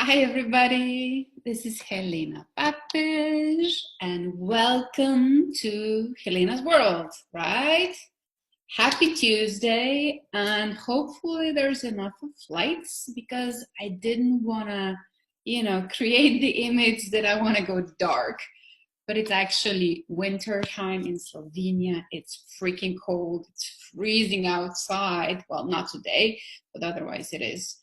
Hi, everybody. This is Helena Papej, and welcome to Helena's World, right? Happy Tuesday, and hopefully there's enough of flights because I didn't want to, create the image that I want to go dark. But it's actually winter time in Slovenia. It's freaking cold. It's freezing outside. Well, not today, but otherwise it is.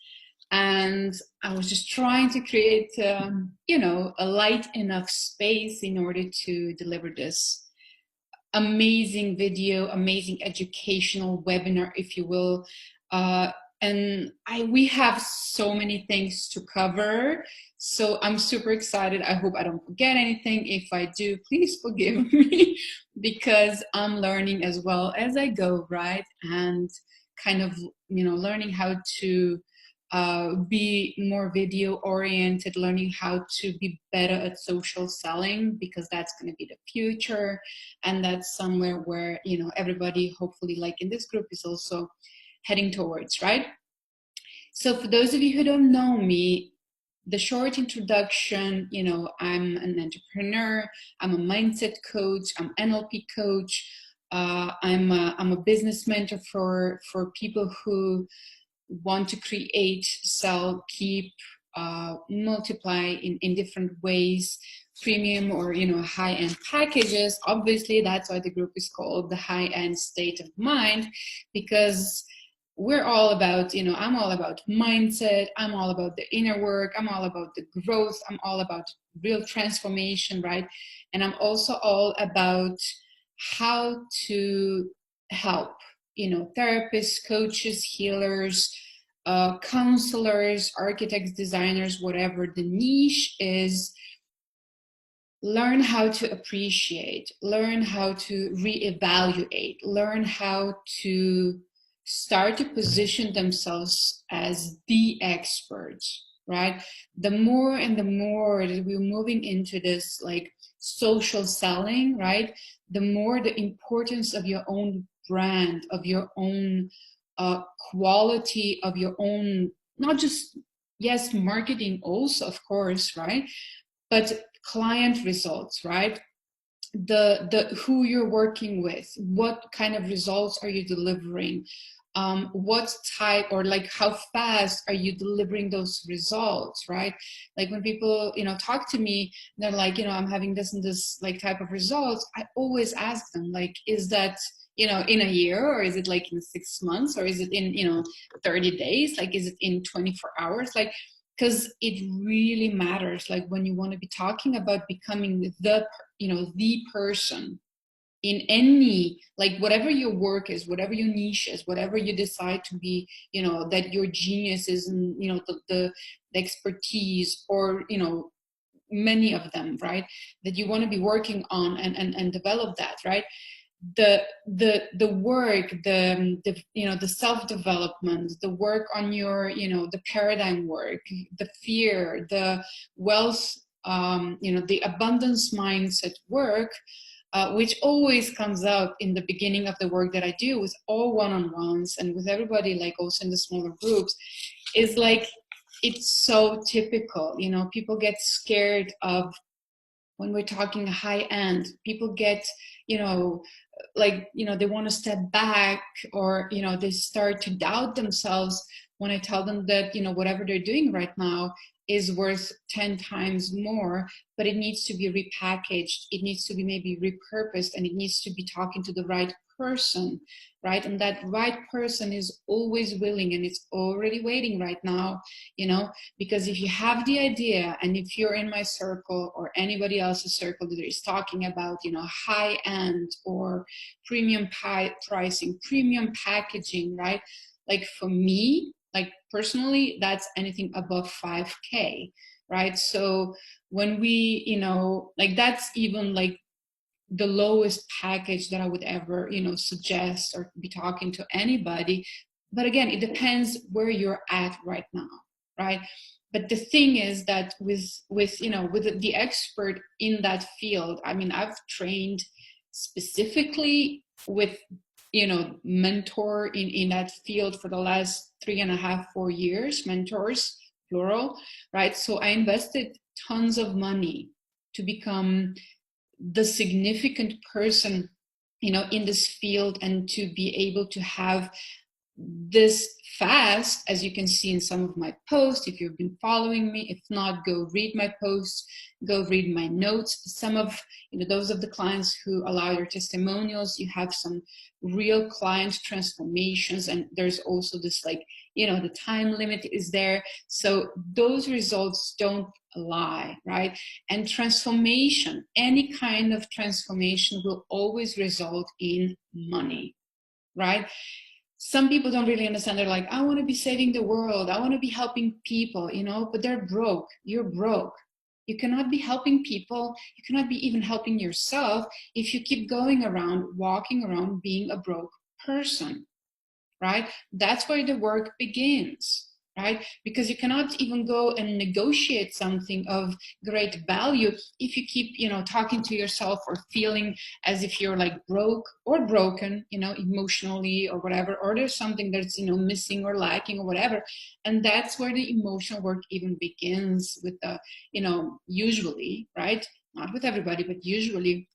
And I was just trying to create, a light enough space in order to deliver this amazing video, amazing educational webinar, if you will. And we have so many things to cover. So I'm super excited. I hope I don't forget anything. If I do, please forgive me because I'm learning as well as I go, right? And kind of, learning how to be more video oriented, learning how to be better at social selling, because that's going to be the future. And that's somewhere where, everybody hopefully like in this group is also heading towards, right? So for those of you who don't know me, the short introduction, I'm an entrepreneur, I'm a mindset coach, I'm NLP coach, I'm a business mentor for people who want to create, sell, keep, multiply in different ways, premium or high-end packages. Obviously, that's why the group is called the high-end state of mind, because we're all about, I'm all about mindset, I'm all about the inner work, I'm all about the growth, I'm all about real transformation, right? And I'm also all about how to help, therapists, coaches, healers, counselors, architects, designers, whatever the niche is, learn how to appreciate, learn how to reevaluate, learn how to start to position themselves as the experts, right? The more and the more that we're moving into this like social selling, right? The more the importance of your own brand, of your own quality, of your own, not just, yes, marketing also, of course, right? But client results, right? The who you're working with, what kind of results are you delivering, what type or like how fast are you delivering those results, right? Like when people talk to me, they're like, I'm having this and this like type of results, I always ask them like, is that in a year, or is it like in 6 months, or is it in 30 days, like is it in 24 hours, like, because it really matters, like when you want to be talking about becoming the person in any, like whatever your work is, whatever your niche is, whatever you decide to be, that your genius is, and the expertise, or many of them, right, that you want to be working on and develop that, right? The work, the self-development, the work on your the paradigm work, the fear, the wealth, the abundance mindset work, which always comes out in the beginning of the work that I do with all one-on-ones and with everybody, like also in the smaller groups, is like, it's so typical. People get scared of, when we're talking high end, people get like they want to step back, or they start to doubt themselves when I tell them that whatever they're doing right now is worth 10 times more, but it needs to be repackaged, it needs to be maybe repurposed, and it needs to be talking to the right person, right? And that right person is always willing, and it's already waiting right now, because if you have the idea, and if you're in my circle or anybody else's circle that is talking about high end or premium pricing, premium packaging, right? Like for me, like personally, that's anything above 5K, right? So when we like, that's even like the lowest package that I would ever suggest or be talking to anybody. But again, it depends where you're at right now, right? But the thing is that with with the expert in that field, I mean, I've trained specifically with mentor in that field for the last 3.5-4 years, mentors plural, right? So I invested tons of money to become the significant person, you know, in this field, and to be able to have this fast, as you can see in some of my posts. If you've been following me, if not, go read my posts, go read my notes. Some of, you know, those of the clients who allow your testimonials, you have some real client transformations, and there's also this, like, you know, the time limit is there, so those results don't lie, right? And transformation, any kind of transformation, will always result in money, right? Some people don't really understand. They're like, I want to be saving the world, I want to be helping people, you know, but they're broke. You're broke. You cannot be helping people, you cannot be even helping yourself if you keep going around, walking around being a broke person, right? That's where the work begins, right? Because you cannot even go and negotiate something of great value if you keep, you know, talking to yourself or feeling as if you're like broke or broken, you know, emotionally or whatever, or there's something that's, you know, missing or lacking or whatever. And that's where the emotional work even begins with the, you know, usually, right? Not with everybody, but usually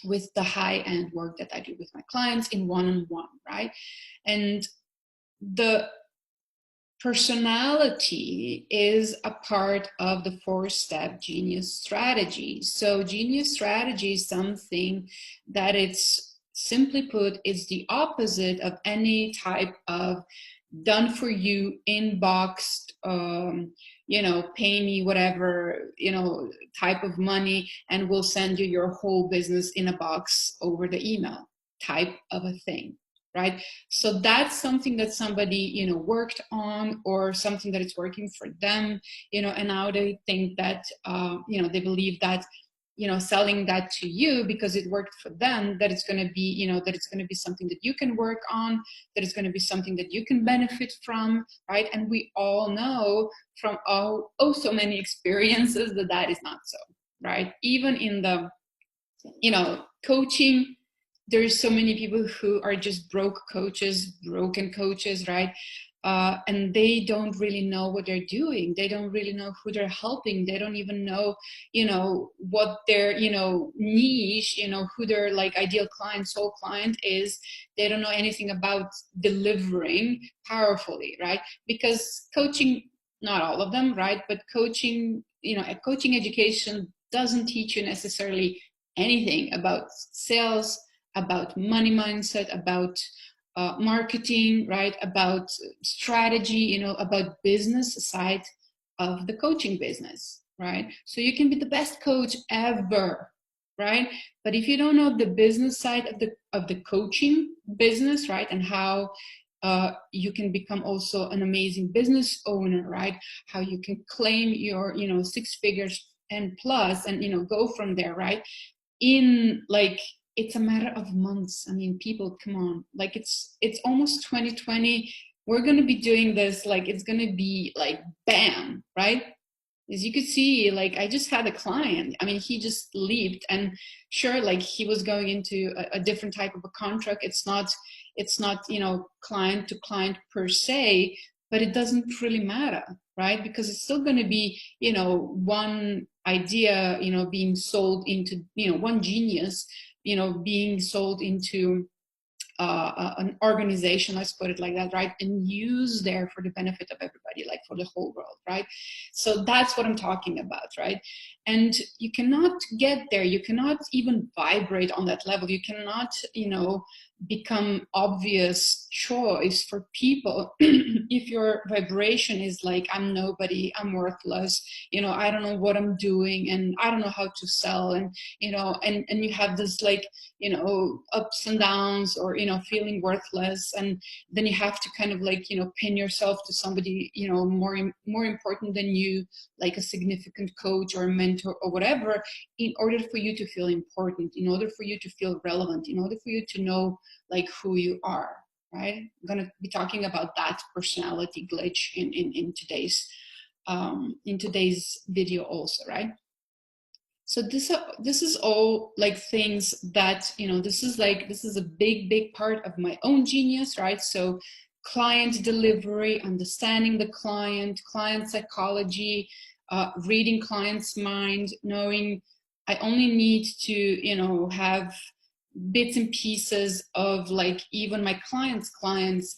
with the high-end work that I do with my clients in one-on-one, right? And the personality is a part of the 4-step genius strategy. So genius strategy is something that, it's simply put, is the opposite of any type of done for you, inboxed, you know, pay me whatever, you know, type of money, and we'll send you your whole business in a box over the email type of a thing, right? So that's something that somebody, you know, worked on, or something that is working for them, you know, and now they think that, you know, they believe that, you know, selling that to you because it worked for them, that it's going to be, you know, that it's going to be something that you can work on, that it's going to be something that you can benefit from, right? And we all know from oh so many experiences that that is not so, right? Even in the, you know, coaching, there's so many people who are just broken coaches, right? And they don't really know what they're doing. They don't really know who they're helping. They don't even know, you know, what their, you know, niche, you know, who their like ideal client, soul client is. They don't know anything about delivering powerfully, right? Because coaching, not all of them, right? But coaching, you know, a coaching education doesn't teach you necessarily anything about sales, about money mindset, about marketing, right? About strategy, you know, about business side of the coaching business, right? So you can be the best coach ever, right? But if you don't know the business side of the coaching business, right, and how you can become also an amazing business owner, right? How you can claim your, you know, 6 figures and plus, and, you know, go from there, right? In like, it's a matter of months. I mean, people, come on, like it's almost 2020. We're going to be doing this, like it's going to be like bam, right? As you could see, like I just had a client, I mean, he just leaped, and sure, like he was going into a different type of a contract. It's not, you know, client to client per se, but it doesn't really matter, right? Because it's still going to be, you know, one idea, you know, being sold into, you know, one genius, you know, being sold into an organization, let's put it like that, right? And use there for the benefit of everybody, like for the whole world, right? So that's what I'm talking about, right? And you cannot get there, you cannot even vibrate on that level, you cannot, you know, become obvious choice for people if your vibration is like, I'm nobody, I'm worthless, you know, I don't know what I'm doing, and I don't know how to sell, and, you know, and you have this like, you know, ups and downs, or, you know, feeling worthless, and then you have to kind of like, you know, pin yourself to somebody, you know, more important than you, like a significant coach or a mentor or whatever, in order for you to feel important, in order for you to feel relevant, in order for you to know like who you are, right? I'm going to be talking about that personality glitch in today's video also, right? So this is all like things that, you know, this is a big part of my own genius, right? So client delivery, understanding the client psychology, reading client's mind, knowing I only need to, you know, have bits and pieces of like even my clients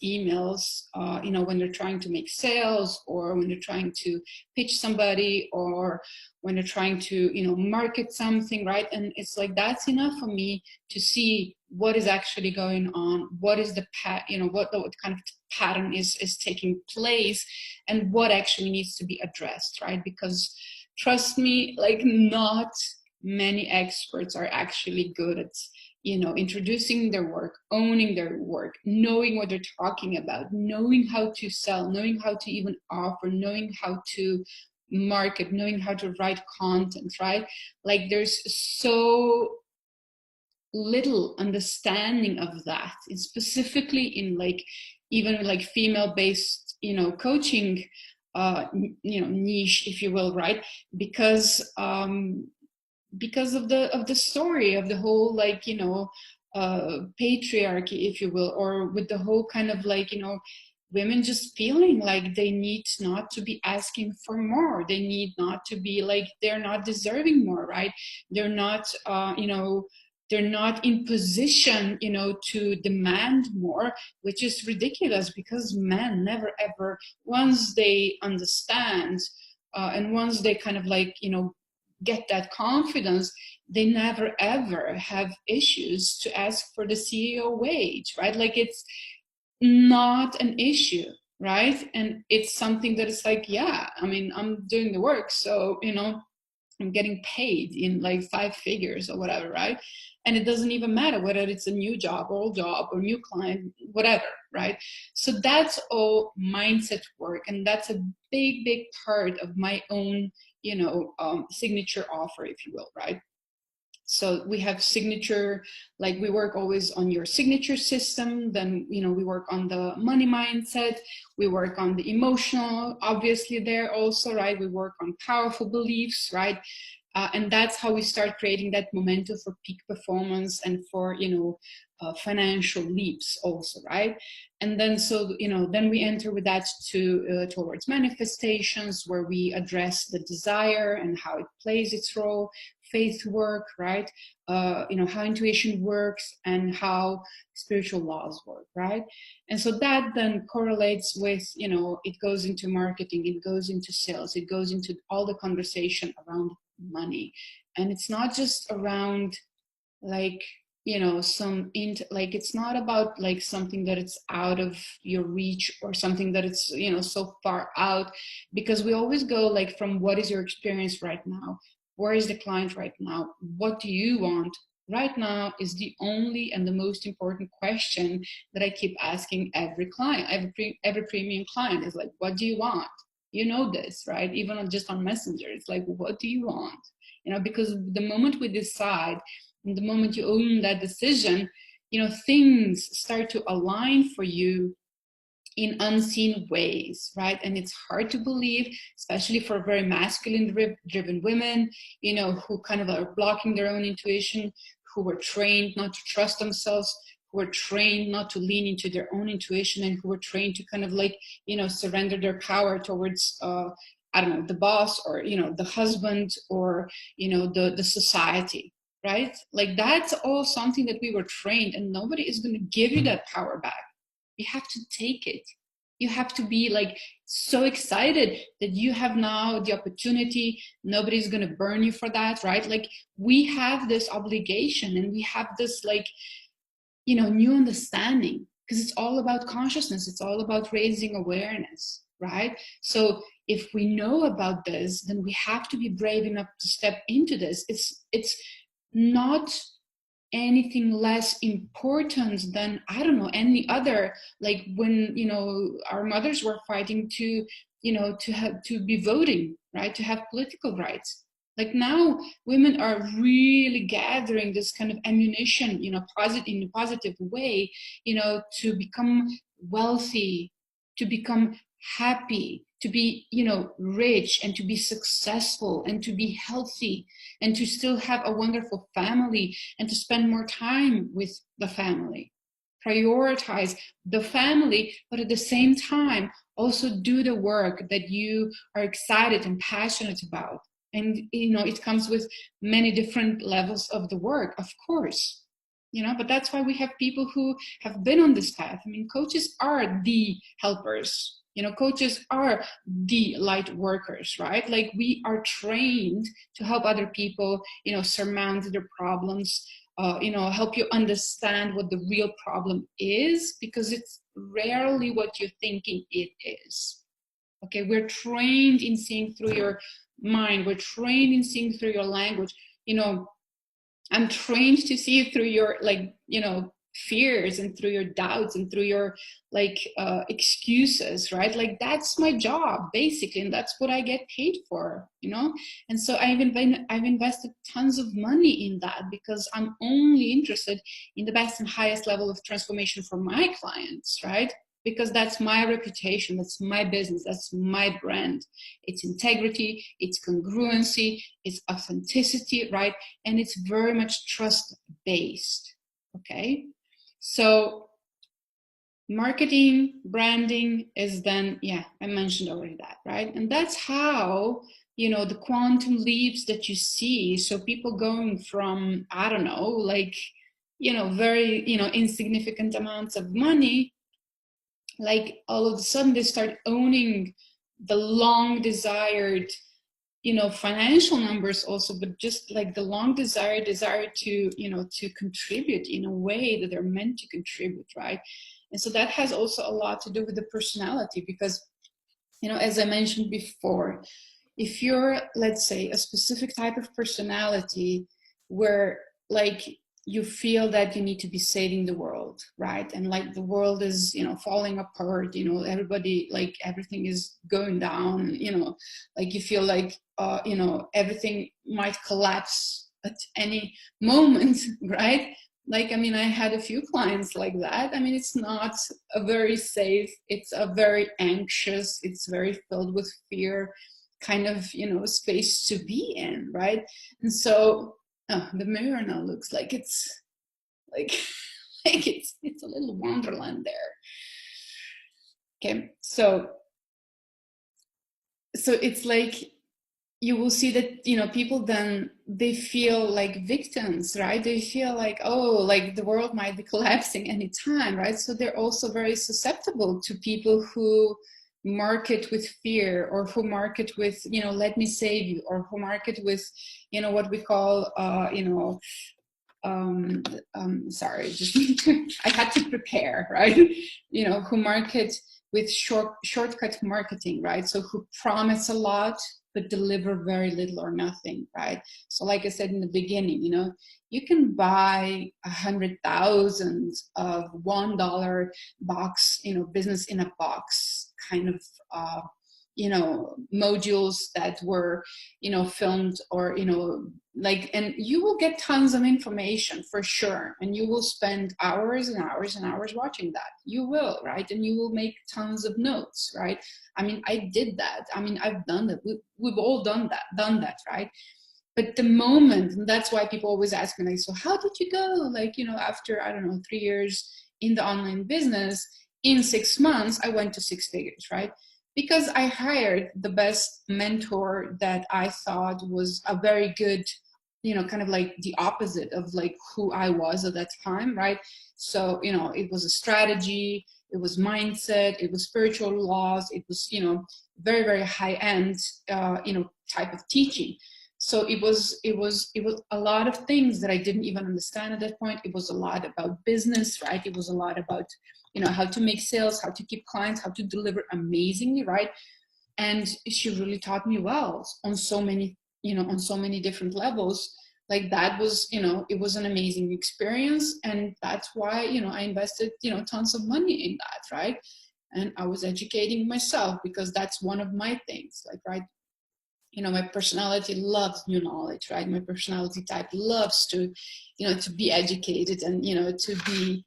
emails, you know, when they're trying to make sales, or when they're trying to pitch somebody, or when they're trying to, you know, market something, right? And it's like, that's enough for me to see what is actually going on, what is the you know, what kind of pattern is taking place, and what actually needs to be addressed, right? Because trust me, like, not many experts are actually good at, you know, introducing their work, owning their work, knowing what they're talking about, knowing how to sell, knowing how to even offer, knowing how to market, knowing how to write content, right? Like, there's so little understanding of that. It's specifically in like, even like female based, you know, coaching, you know, niche, if you will, right? Because of the story of the whole, like, you know, patriarchy, if you will, or with the whole kind of like, you know, women just feeling like they need not to be asking for more, they need not to be like, they're not deserving more, right? They're not, you know, they're not in position, you know, to demand more, which is ridiculous, because men never ever, once they understand, and once they kind of like, you know, get that confidence, they never ever have issues to ask for the CEO wage, right? Like, it's not an issue, right? And it's something that is like, yeah, I mean, I'm doing the work, so, you know, I'm getting paid in like 5 figures or whatever, right? And it doesn't even matter whether it's a new job, old job, or new client, whatever, right? So that's all mindset work, and that's a big part of my own, you know, signature offer, if you will, right? So we have signature, like we work always on your signature system, then, you know, we work on the money mindset, we work on the emotional, obviously there also, right? We work on powerful beliefs, right? And that's how we start creating that momentum for peak performance and for, you know, financial leaps also, right? And then, so, you know, then we enter with that to towards manifestations, where we address the desire and how it plays its role, faith work, right? You know, how intuition works and how spiritual laws work, right? And so that then correlates with, you know, it goes into marketing, it goes into sales, it goes into all the conversation around money. And it's not just around like, you know, like, it's not about like something that it's out of your reach, or something that it's, you know, so far out, because we always go like, from what is your experience right now, where is the client right now, what do you want right now, is the only and the most important question that I keep asking every client, every premium client, is like, what do you want? You know this, right? Even on just on Messenger, it's like, what do you want? You know, because the moment we decide, and the moment you own that decision, you know, things start to align for you in unseen ways, right? And it's hard to believe, especially for very masculine driven women, you know, who kind of are blocking their own intuition, who were trained not to trust themselves, who were trained not to lean into their own intuition, and who were trained to kind of like, you know, surrender their power towards, I don't know, the boss, or, you know, the husband, or, you know, the society, right? Like, that's all something that we were trained, and nobody is going to give you that power back. You have to take it. You have to be like so excited that you have now the opportunity. Nobody's going to burn you for that, right? Like, we have this obligation, and we have this, like, you know, new understanding, because it's all about consciousness. It's all about raising awareness, right? So if we know about this, then we have to be brave enough to step into this. It's not anything less important than, I don't know, any other, like when, you know, our mothers were fighting to, you know, to be voting, right, to have political rights. Like, now women are really gathering this kind of ammunition, you know, in a positive way, you know, to become wealthy, to become happy, to be, you know, rich, and to be successful, and to be healthy, and to still have a wonderful family, and to spend more time with the family. prioritize the family, but at the same time, also do the work that you are excited and passionate about. And, you know, it comes with many different levels of the work, of course, you know, but that's why we have people who have been on this path. I mean, coaches are the helpers, you know, coaches are the light workers, right? Like, we are trained to help other people, you know, surmount their problems, you know, help you understand what the real problem is, because it's rarely what you're thinking it is. Okay, we're trained in seeing through your mind, we're trained in seeing through your language. You know, I'm trained to see through your, like, you know, fears and through your doubts and through your, like, excuses, right? Like, that's my job basically, and that's what I get paid for, you know. And so I've invested tons of money in that, because I'm only interested in the best and highest level of transformation for my clients, right? Because that's my reputation, that's my business, that's my brand. It's integrity, it's congruency, it's authenticity, right? And it's very much trust based. Okay, so marketing, branding is then, yeah, I mentioned already that, right? And that's how, you know, the quantum leaps that you see. So people going from, I don't know, like, you know, very, you know, insignificant amounts of money, like, all of a sudden they start owning the long desired, you know, financial numbers also, but just like the long desire to, you know, to contribute in a way that they're meant to contribute, right? And so that has also a lot to do with the personality, because, you know, as I mentioned before, if you're, let's say, a specific type of personality where, like, you feel that you need to be saving the world, right? And like the world is, you know, falling apart, you know, everybody, like, everything is going down, you know, like you feel like, you know, everything might collapse at any moment, right? Like, I mean, I had a few clients like that. I mean, it's not a very safe, it's a very anxious, it's very filled with fear kind of, you know, space to be in, right? And so, oh, the mirror now looks like it's like like it's a little wonderland there. Okay, so it's like, you will see that, you know, people then, they feel like victims, right? They feel like, oh, like the world might be collapsing anytime, right? So they're also very susceptible to people who market with fear, or who market with, you know, let me save you, or who market with, you know, what we call, you know, sorry, just I had to prepare, right? You know, who market with shortcut marketing, right? So who promise a lot but deliver very little or nothing, right? So like I said in the beginning, you know, you can buy 100,000 of $1 box, you know, business in a box kind of, you know, modules that were, you know, filmed, or, you know, like, and you will get tons of information for sure, and you will spend hours and hours and hours watching that. You will, right? And you will make tons of notes, right? I mean, I did that. I mean, I've done that. We've all done that, right? But the moment, and that's why people always ask me, like, so how did you go, like, you know, after, I don't know, 3 years in the online business, in 6 months I went to 6 figures, right? Because I hired the best mentor that I thought was a very good, you know, kind of like the opposite of like who I was at that time, right? So, you know, it was a strategy, it was mindset, it was spiritual laws, it was, you know, very, very high end, you know, type of teaching. So it was a lot of things that I didn't even understand at that point. It was a lot about business, right? It was a lot about, you know, how to make sales, how to keep clients, how to deliver amazingly, right? And she really taught me well on so many, you know, on so many different levels. Like that was, you know, it was an amazing experience. And that's why, you know, I invested, you know, tons of money in that, right? And I was educating myself, because that's one of my things, like, right? You know, my personality loves new knowledge, right? My personality type loves to, you know, to be educated, and, you know, to be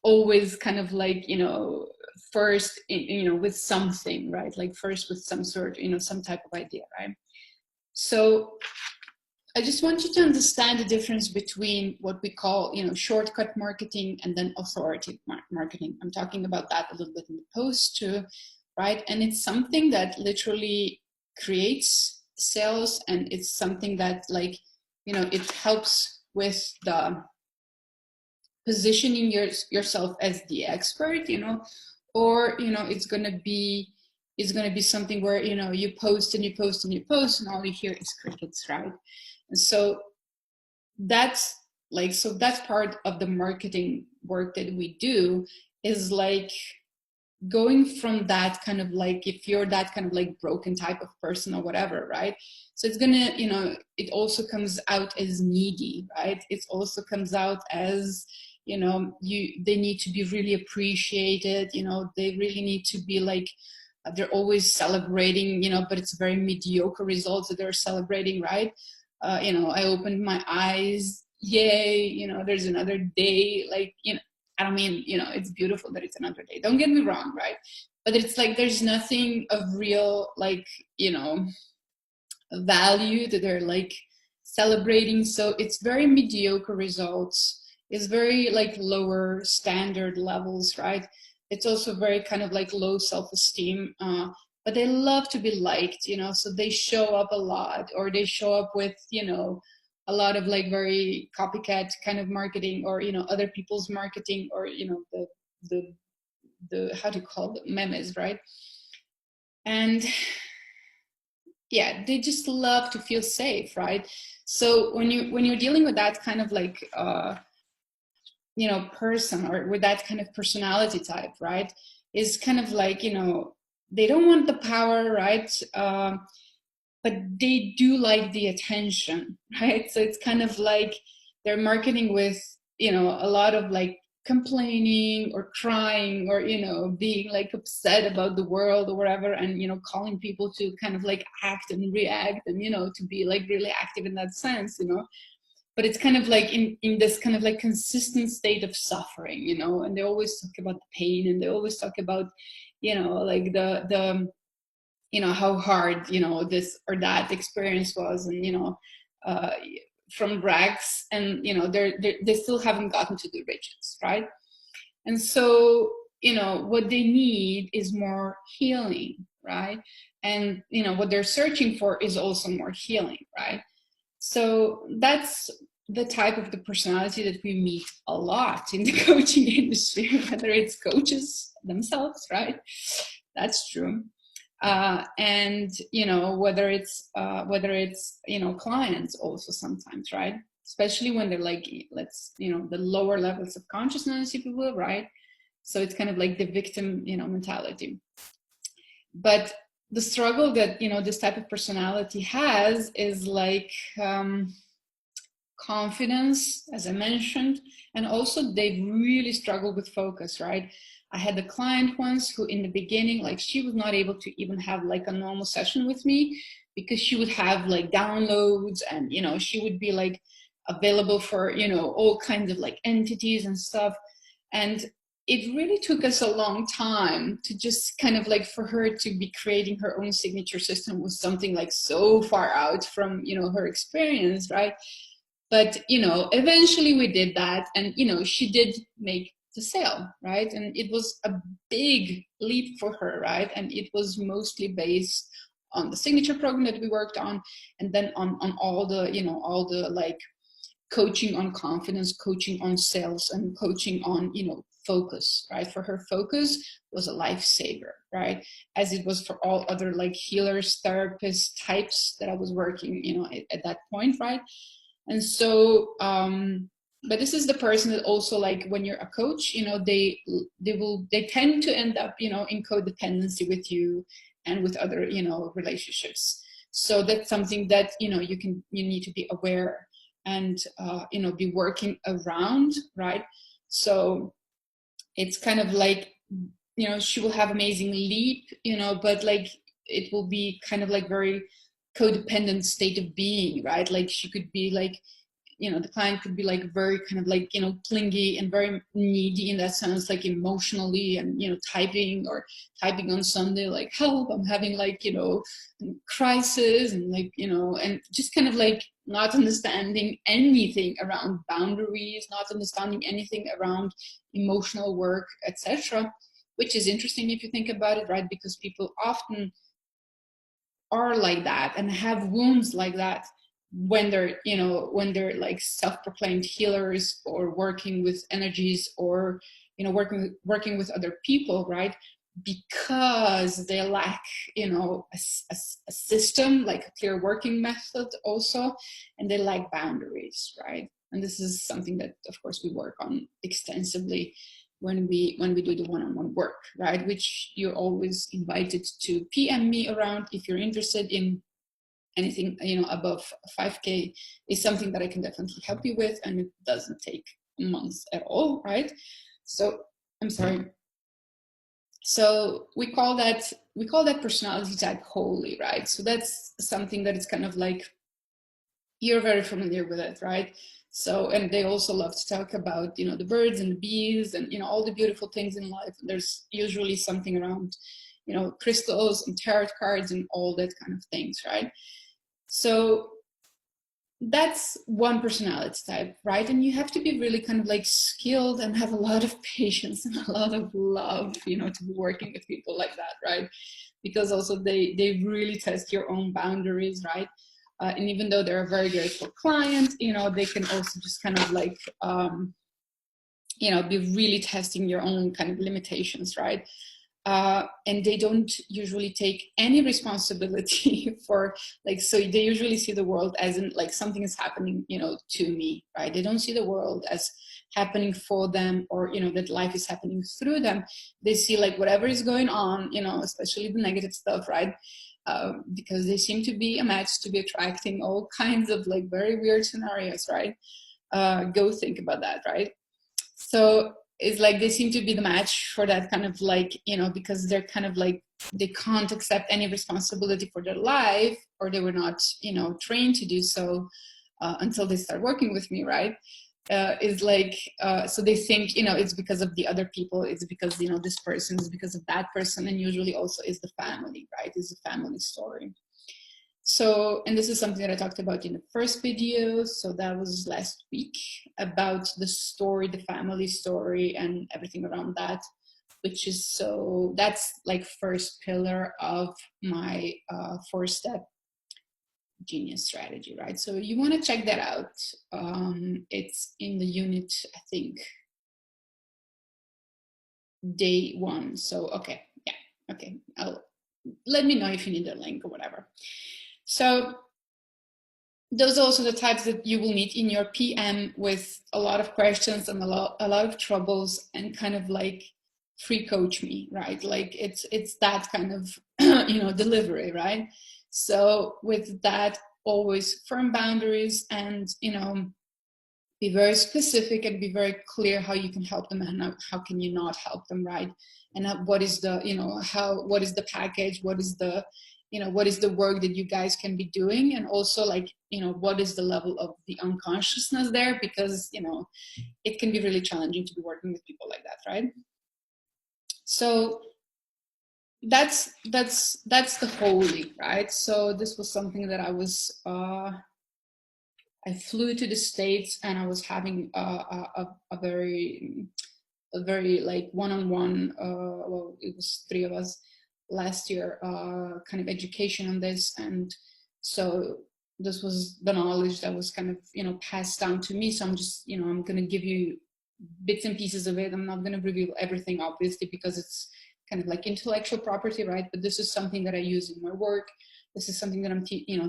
always kind of like, you know, first in, you know, with something, right? Like first with some sort, you know, some type of idea, right? So I just want you to understand the difference between what we call, shortcut marketing and then authoritative marketing. I'm talking about that a little bit in the post too, right? And it's something that literally creates sales, and it's something that, like, it helps with the positioning yourself as the expert, or it's gonna be something where you post and you post and you post, and all you hear is crickets, right? And so that's that's part of the marketing work that we do, is like going from that kind of like, if you're that kind of like broken type of person or whatever, right? So it's gonna, it also comes out as needy, right? It also comes out as, they need to be really appreciated, they really need to be like, they're always celebrating, but it's very mediocre results that they're celebrating, right? I opened my eyes, yay, there's another day, like, I don't mean, it's beautiful that it's another day. Don't get me wrong, right? But it's like there's nothing of real, like, value that they're like celebrating. So it's very mediocre results. It's very like lower standard levels, right? It's also very kind of like low self-esteem. But they love to be liked, so they show up a lot, or they show up with, a lot of like very copycat kind of marketing, or other people's marketing, or the how do you call them, memes, right? And yeah, they just love to feel safe, right? So when you're dealing with that kind of like person, or with that kind of personality type, right, is kind of like, they don't want the power, right? But they do like the attention, right? So it's kind of like they're marketing with, a lot of like complaining or crying, or, being like upset about the world or whatever, and, calling people to kind of like act and react, and, to be like really active in that sense, but it's kind of like in this kind of like consistent state of suffering, and they always talk about the pain, and they always talk about, like the how hard, this or that experience was, and, uh, from rags, and, they still haven't gotten to the riches, right? And so, what they need is more healing, right? And, what they're searching for is also more healing, right? So that's the type of the personality that we meet a lot in the coaching industry, whether it's coaches themselves, right? That's true. And whether it's clients also sometimes, right? Especially when they're like, the lower levels of consciousness, if you will, right? So it's kind of like the victim mentality. But the struggle that this type of personality has is like confidence, as I mentioned, and also they really struggle with focus, right? I had a client once who in the beginning, like, she was not able to even have like a normal session with me, because she would have like downloads, and she would be like available for all kinds of like entities and stuff. And it really took us a long time to just kind of like, for her to be creating her own signature system was something like so far out from her experience, right? But eventually we did that, and she did make the sale, right? And it was a big leap for her, right? And it was mostly based on the signature program that we worked on, and then on all the all the like coaching on confidence, coaching on sales, and coaching on focus, right? For her, focus was a lifesaver, right? As it was for all other like healers, therapists, types that I was working at that point, right? And so but this is the person that also, like, when you're a coach, they tend to end up in codependency with you and with other relationships. So that's something that you need to be aware and be working around, right? So it's kind of like she will have amazing leap, but like it will be kind of like very codependent state of being, right? Like she could be like the client could be like very kind of like, clingy and very needy in that sense, like emotionally, and, typing on Sunday, like, help, I'm having like, crisis, and like, and just kind of like not understanding anything around boundaries, not understanding anything around emotional work, etc. Which is interesting if you think about it, right? Because people often are like that and have wounds like that when they're like self-proclaimed healers, or working with energies, or working with other people, right? Because they lack a system, like a clear working method also, and they lack boundaries, right? And this is something that of course we work on extensively when we do the one-on-one work, right? Which you're always invited to PM me around if you're interested in anything, above 5K is something that I can definitely help you with, and it doesn't take months at all, right? So I'm sorry. So we call that personality type holy, right? So that's something that is kind of like, you're very familiar with it, right? So, and they also love to talk about, the birds and the bees and, all the beautiful things in life. There's usually something around, crystals and tarot cards and all that kind of things, right? So that's one personality type, right? And you have to be really kind of like skilled and have a lot of patience and a lot of love, to be working with people like that, right? Because also they really test your own boundaries, right? And even though they're a very grateful client, they can also just kind of like, be really testing your own kind of limitations, right? And they don't usually take any responsibility for, like, so they usually see the world as in like something is happening, to me, right? They don't see the world as happening for them, or, that life is happening through them. They see like whatever is going on, especially the negative stuff, right? Because they seem to be a match to be attracting all kinds of like very weird scenarios, right? Go think about that, right? So it's like they seem to be the match for that kind of like, because they're kind of like, they can't accept any responsibility for their life, or they were not, trained to do so until they start working with me, right? Is like, so they think, it's because of the other people, it's because, this person is because of that person, and usually also is the family, right? Is a family story. So, and this is something that I talked about in the first video. So that was last week, about the story, the family story, and everything around that, which is, so that's like first pillar of my 4-step genius strategy, right? So you want to check that out. It's in the unit, I think, day 1. So, okay. Yeah. Okay. Let me know if you need a link or whatever. So those are also the types that you will meet in your PM, with a lot of questions and a lot of troubles, and kind of like free coach me, right? Like it's that kind of delivery, right? So with that, always firm boundaries, and be very specific and be very clear how you can help them, and how can you not help them, right? And what is the what is the package, what is the what is the work that you guys can be doing, and also like what is the level of the unconsciousness there, because it can be really challenging to be working with people like that, right? So that's the holy, right? So this was something that I flew to the States, and I was having a very like one-on-one, well, it was 3 of us last year, kind of education on this. And so this was the knowledge that was kind of passed down to me. So I'm just I'm going to give you bits and pieces of it. I'm not going to reveal everything, obviously, because it's kind of like intellectual property, right? But this is something that I use in my work. This is something that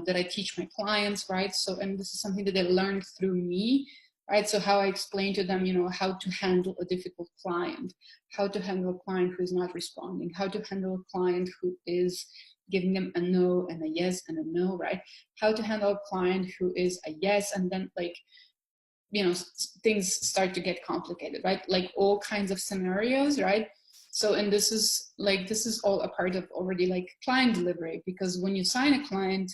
that I teach my clients, right? So, and this is something that they learned through me, right? So how I explain to them, how to handle a difficult client, how to handle a client who is not responding, how to handle a client who is giving them a no and a yes and a no, right? How to handle a client who is a yes, and then like, things start to get complicated, right? Like all kinds of scenarios, right? So, and this is all a part of already like client delivery, because when you sign a client,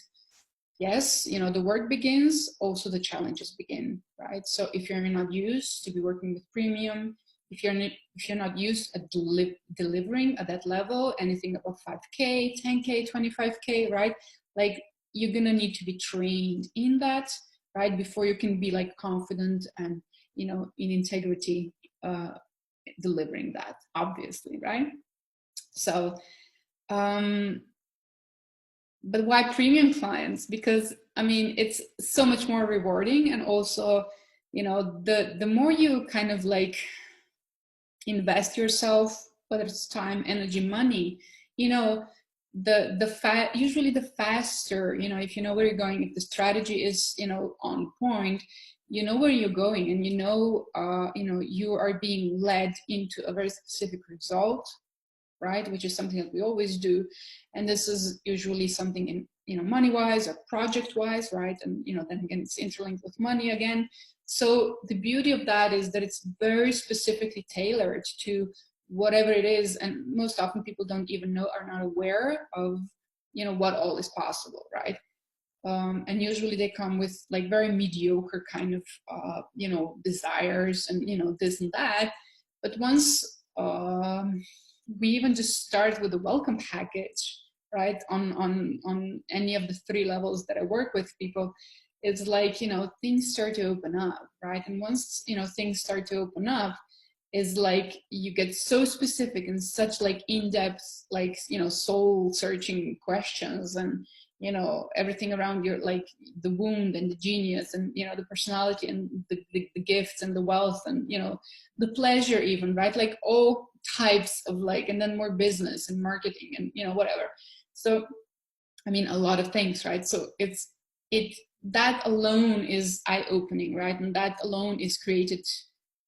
yes, you know, the work begins, also the challenges begin, right? So if you're not used to be working with premium, if you're not used at delivering at that level, anything above 5K, 10K, 25K, right? Like you're gonna need to be trained in that, right? Before you can be like confident and, you know, in integrity, delivering that, obviously, right? So, but why premium clients? Because I mean, it's so much more rewarding, and also, you know, the more you kind of like invest yourself, whether it's time, energy, money, you know, usually the faster, you know, if you know where you're going, if the strategy is, you know, on point, you know where you're going, and you know, you are being led into a very specific result, right? Which is something that we always do. And this is usually something in, you know, money wise or project wise, right? And, you know, then again, it's interlinked with money again. So the beauty of that is that it's very specifically tailored to whatever it is. And most often people don't even know, are not aware of, you know, what all is possible, right? And usually they come with like very mediocre kind of, you know, desires and, you know, this and that. But once we even just start with a welcome package, right, on any of the 3 levels that I work with people, it's like, you know, things start to open up, right? And once, you know, things start to open up, is like you get so specific and such like in-depth, like, you know, soul searching questions, and, you know, everything around your, like the wound and the genius and, you know, the personality and the gifts and the wealth and, you know, the pleasure even, right? Like all types of like, and then more business and marketing and, you know, whatever. So, I mean, a lot of things, right? So that alone is eye-opening, right? And that alone is created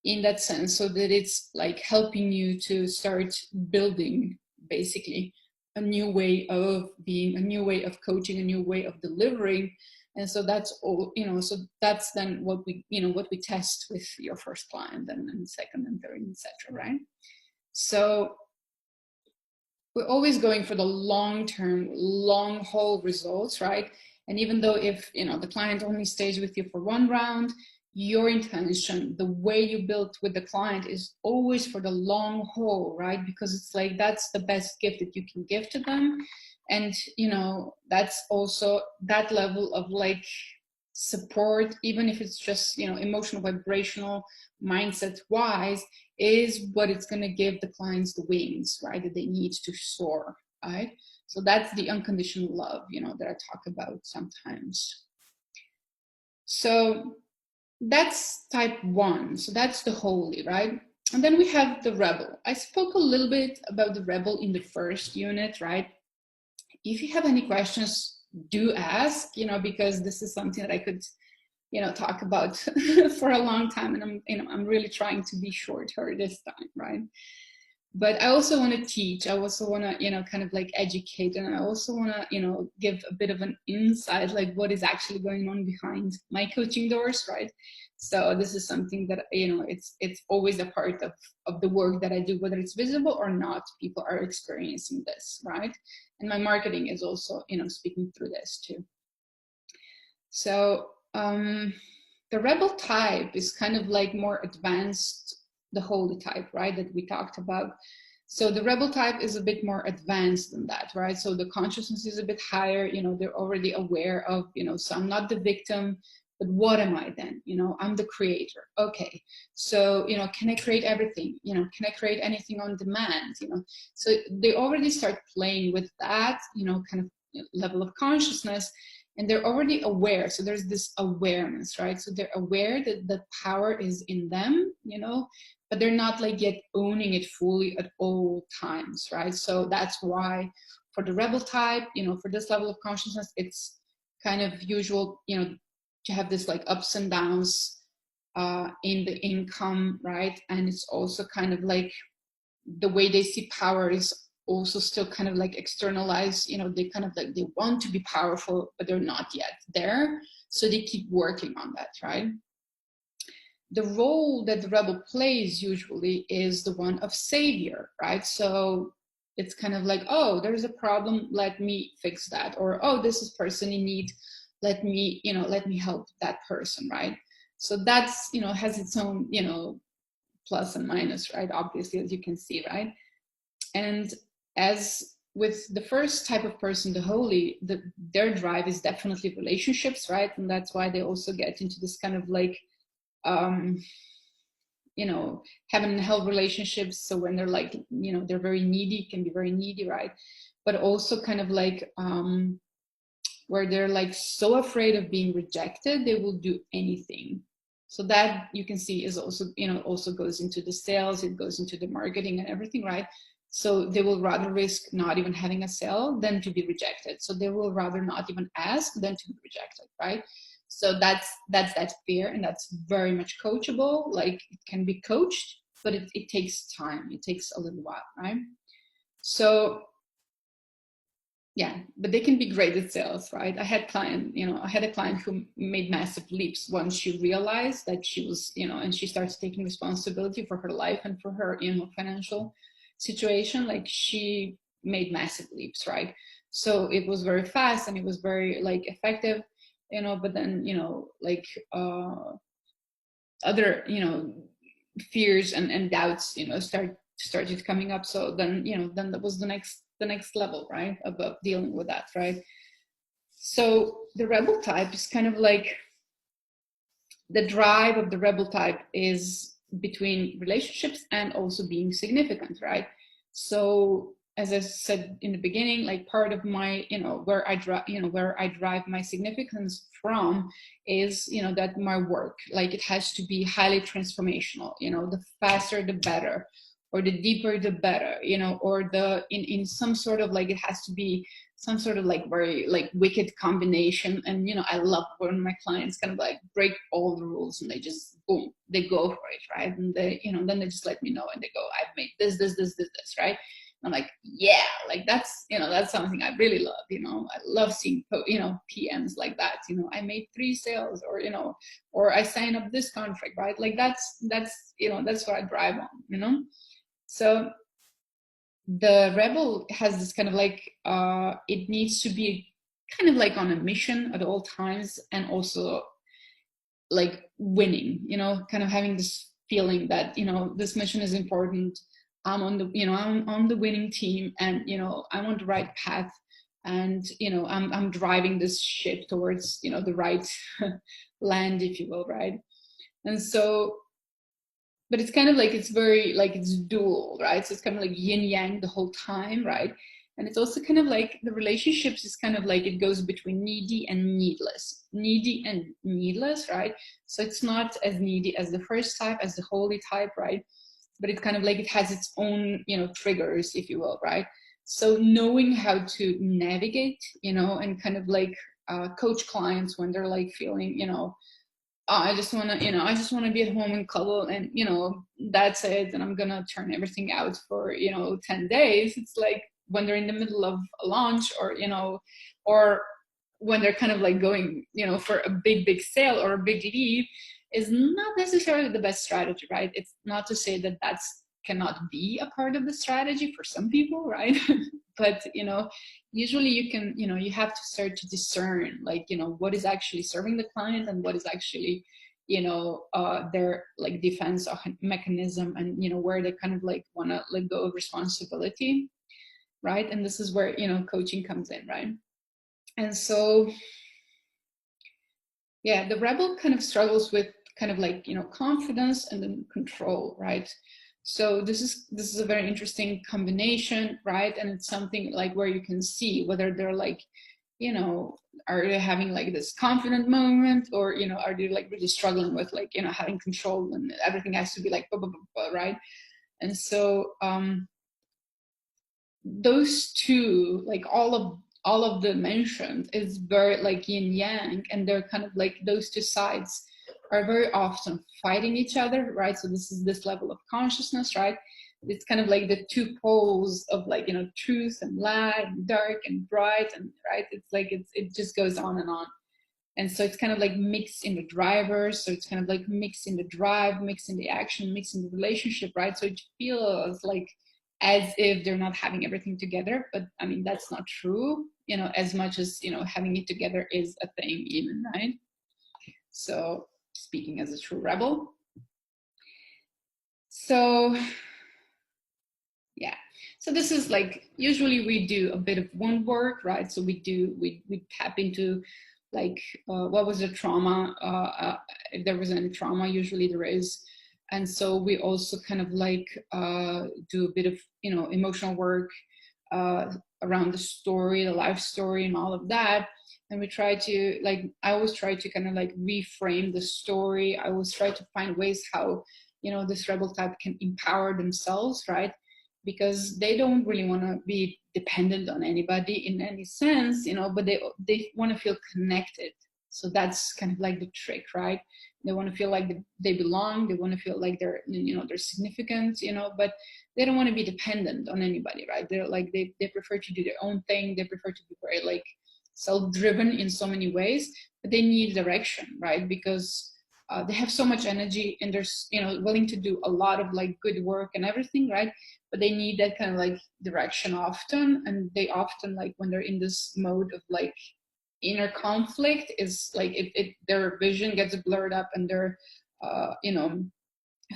in that sense, so that it's like helping you to start building basically a new way of being, a new way of coaching, a new way of delivering. And so that's all, you know, so that's then what we, you know, what we test with your first client and second and third, etc., right? So we're always going for the long-term, long haul results, right? And even though if, you know, the client only stays with you for 1 round, your intention, the way you build with the client is always for the long haul, right? Because it's like, that's the best gift that you can give to them. And, you know, that's also that level of like support, even if it's just, you know, emotional, vibrational, mindset wise, is what it's going to give the clients the wings, right, that they need to soar, right? So that's the unconditional love, you know, that I talk about sometimes. So that's type 1. So that's the holy, right? And then we have the rebel. I spoke a little bit about the rebel in the first unit, right? If you have any questions, do ask, you know, because this is something that I could, you know, talk about for a long time, and I'm, you know, I'm really trying to be shorter this time, right? But I also want to teach, I also want to, you know, kind of like educate, and I also want to, you know, give a bit of an insight, like what is actually going on behind my coaching doors, right? So this is something that, you know, it's always a part of the work that I do, whether it's visible or not, people are experiencing this, right? And my marketing is also, you know, speaking through this too. So the rebel type is kind of like more advanced, the holy type, right, that we talked about. So the rebel type is a bit more advanced than that, right? So the consciousness is a bit higher, you know, they're already aware of, you know, so I'm not the victim, but what am I then? You know, I'm the creator. Okay, so, you know, can I create everything? You know, can I create anything on demand? You know, so they already start playing with that, you know, kind of level of consciousness, and they're already aware. So there's this awareness, right? So they're aware that the power is in them, you know, but they're not like yet owning it fully at all times, right? So that's why for the rebel type, you know, for this level of consciousness, it's kind of usual, you know, to have this like ups and downs in the income, right? And it's also kind of like the way they see power is also still kind of like externalized, you know, they kind of like, they want to be powerful, but they're not yet there. So they keep working on that, right? The role that the rebel plays usually is the one of savior, right? So it's kind of like, oh, there's a problem, let me fix that. Or, oh, this is person in need, let me, let me help that person, right? So that's, has its own, plus and minus, right? Obviously, as you can see, right? And as with the first type of person, the holy, their drive is definitely relationships, right? And that's why they also get into this kind of like, heaven and hell relationships. So when they're like, they're very needy, can be very needy, right? But also kind of like, where they're like so afraid of being rejected, they will do anything. So that you can see is also, also goes into the sales, it goes into the marketing and everything, right? So they will rather risk not even having a sale than to be rejected. So they will rather not even ask than to be rejected, right? So that's that fear, and that's very much coachable. Like it can be coached, but it takes time. It takes a little while, right? So yeah, but they can be great at sales, right? I had a client who made massive leaps once she realized that she was, and she starts taking responsibility for her life and for her, financial situation. Like she made massive leaps, right? So it was very fast and it was very like effective, but then, like other, fears and doubts, started coming up. So then, then that was the next level, right, above dealing with that, right? So the rebel type is kind of like, the drive of the rebel type is between relationships and also being significant, right? So as I said in the beginning, like part of my, where I drive my significance from is, that my work, like it has to be highly transformational, the faster, the better, or the deeper, the better, or in some sort of like, it has to be some sort of like very like wicked combination. And, I love when my clients kind of like break all the rules and they just, boom, they go for it, right? And they, then they just let me know and they go, I've made this, right? I'm like, yeah, like that's something I really love. I love seeing, PMs like that. I made 3 sales, or I signed up this contract, right? Like that's what I drive on. So the rebel has this kind of like, it needs to be kind of like on a mission at all times, and also like winning, kind of having this feeling that, this mission is important. I'm on the, I'm on the winning team, and, I'm on the right path, and, I'm driving this ship towards, the right land, if you will, right? And so, but it's kind of like, it's very like, it's dual, right? So it's kind of like yin yang the whole time, right? And it's also kind of like the relationships is kind of like, it goes between needy and needless, right? So it's not as needy as the first type, as the holy type, right? But it's kind of like, it has its own, triggers, if you will, right? So knowing how to navigate, and kind of like coach clients when they're like feeling, I just want to, I just want to be at home and cuddle, and, that's it. And I'm going to turn everything out for, 10 days. It's like when they're in the middle of a launch, or, or when they're kind of like going, for a big sale or a big lead, is not necessarily the best strategy, right? It's not to say that that's cannot be a part of the strategy for some people, right? But, usually you can, you have to start to discern, like, what is actually serving the client and what is actually, their like defense mechanism, and, where they kind of like want to let go of responsibility, right? And this is where, coaching comes in, right? And so, yeah, the rebel kind of struggles with kind of like, confidence and then control, right? So this is a very interesting combination, right? And it's something like where you can see whether they're like, are they having like this confident moment, or, are they like really struggling with like, having control, and everything has to be like, blah, blah, blah, blah, right? And so those two, like all of the mentioned, is very like yin yang, and they're kind of like, those two sides are very often fighting each other, right? So this is this level of consciousness, right? It's kind of like the two poles of like, truth and lie, and dark and bright, and right, it's like it just goes on and on. And so it's kind of like mixed in the drivers, so it's kind of like mixed in the drive, mixed in the action, mixed in the relationship, right? So it feels like as if they're not having everything together, but I mean, that's not true. as much as, having it together is a thing even, right? So speaking as a true rebel. So yeah, so this is like, usually we do a bit of wound work, right? So we tap into like, what was the trauma, if there was any trauma, usually there is. And so we also kind of like do a bit of, emotional work around the story, the life story and all of that. And we try to, like, I always try to kind of like reframe the story. I always try to find ways how, this rebel type can empower themselves, right? Because they don't really want to be dependent on anybody in any sense, but they want to feel connected. So that's kind of like the trick, right? They want to feel like they belong. They want to feel like they're significant, but they don't want to be dependent on anybody, right? They're like, they prefer to do their own thing. They prefer to be very like self-driven in so many ways, but they need direction, right? Because they have so much energy and they're, willing to do a lot of like good work and everything, right? But they need that kind of like direction often. And they often, like, when they're in this mode of like inner conflict, is like their vision gets blurred up and their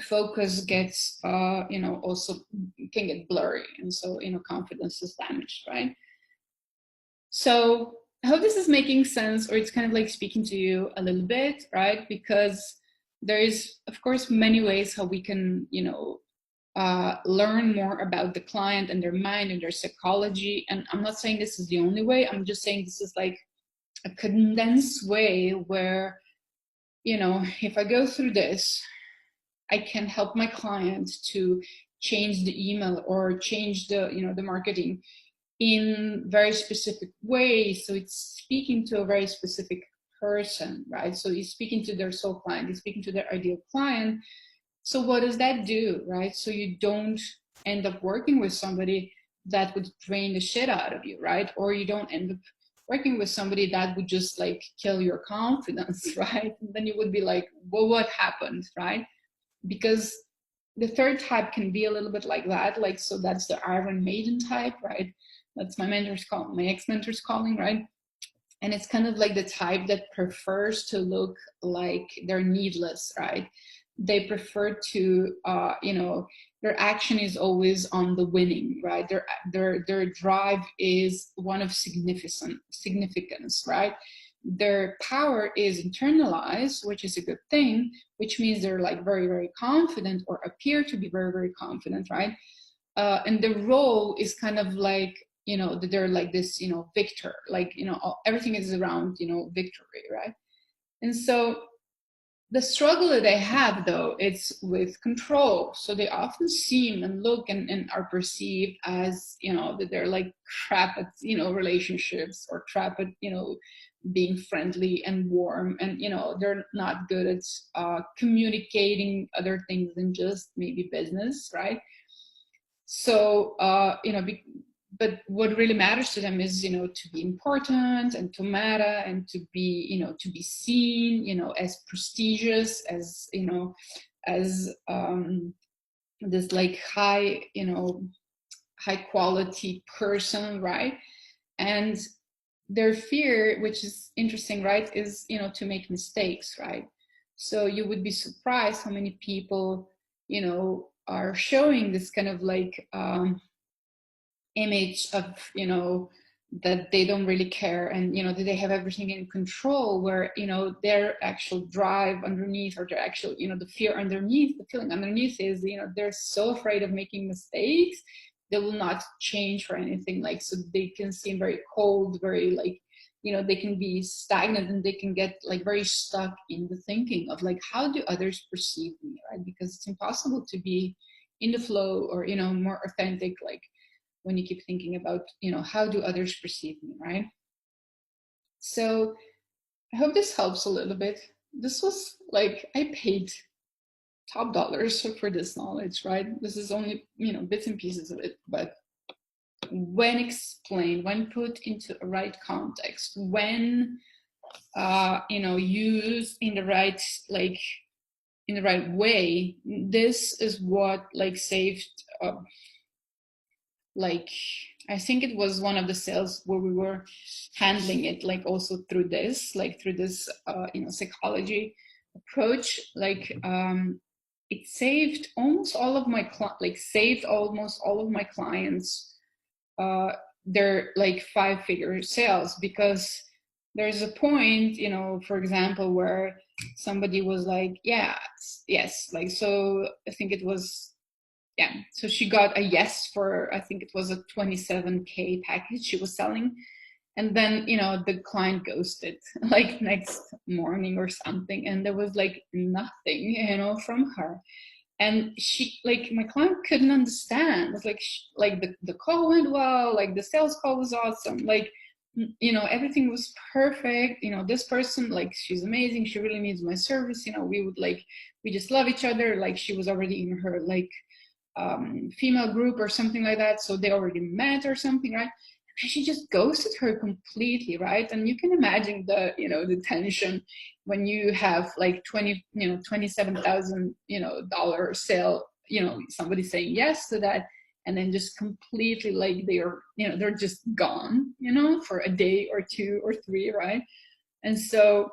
focus gets also can get blurry, and so confidence is damaged, right? So I hope this is making sense, or it's kind of like speaking to you a little bit, right? Because there is, of course, many ways how we can learn more about the client and their mind and their psychology. And I'm not saying this is the only way. I'm just saying this is like a condensed way where, if I go through this, I can help my client to change the email or change the, the marketing in very specific ways. So it's speaking to a very specific person, right? So he's speaking to their soul client, he's speaking to their ideal client. So what does that do, right? So you don't end up working with somebody that would drain the shit out of you, right? Or you don't end up working with somebody that would just like kill your confidence, right? And then you would be like, well, what happened, right? Because the third type can be a little bit like that. Like, so that's the Iron Maiden type, right? That's my ex-mentor's calling, right? And it's kind of like the type that prefers to look like they're needless, right? They prefer to, their action is always on the winning, right? Their drive is one of significance, right? Their power is internalized, which is a good thing, which means they're like very, very confident, or appear to be very, very confident, right? And the role is kind of like, that they're like this, victor, like, everything is around, victory, right? And so the struggle that they have, though, it's with control. So they often seem and look and are perceived as, that they're like crap at, relationships, or crap at, being friendly and warm, and, they're not good at communicating other things than just maybe business, right? So, but what really matters to them is, to be important and to matter and to be, to be seen, as prestigious, as, as this like high, high quality person, right? And their fear, which is interesting, right, is, to make mistakes, right? So you would be surprised how many people, are showing this kind of like image of, that they don't really care, and, that they have everything in control, where, their actual drive underneath, or their actual, the fear underneath, the feeling underneath is, they're so afraid of making mistakes, they will not change for anything. Like, so they can seem very cold, very like, they can be stagnant, and they can get like very stuck in the thinking of like, how do others perceive me, right? Because it's impossible to be in the flow, or, more authentic, like when you keep thinking about, how do others perceive me, right? So I hope this helps a little bit. This was like, I paid top dollars for this knowledge, right? This is only, bits and pieces of it, but when explained, when put into a right context, when used in the right, like in the right way, this is what like saved like I think it was one of the sales where we were handling it, like also through this, psychology approach. Like it saved almost all of my clients their like 5-figure sales, because there's a point, for example, where somebody was like, yes, like, so I think it was, yeah, so she got a yes for, I think it was a 27K package she was selling. And then, the client ghosted like next morning or something. And there was like nothing, from her. And she, like, my client couldn't understand. It was like, the call went well, like the sales call was awesome. Like, everything was perfect. This person, like, she's amazing. She really needs my service. We just love each other. Like, she was already in her, like, female group or something like that, so they already met or something, right? And she just ghosted her completely, right? And you can imagine the tension when you have like 27,000 dollar sale, somebody saying yes to that, and then just completely, like, they're just gone, for a day or 2 or 3, right? And so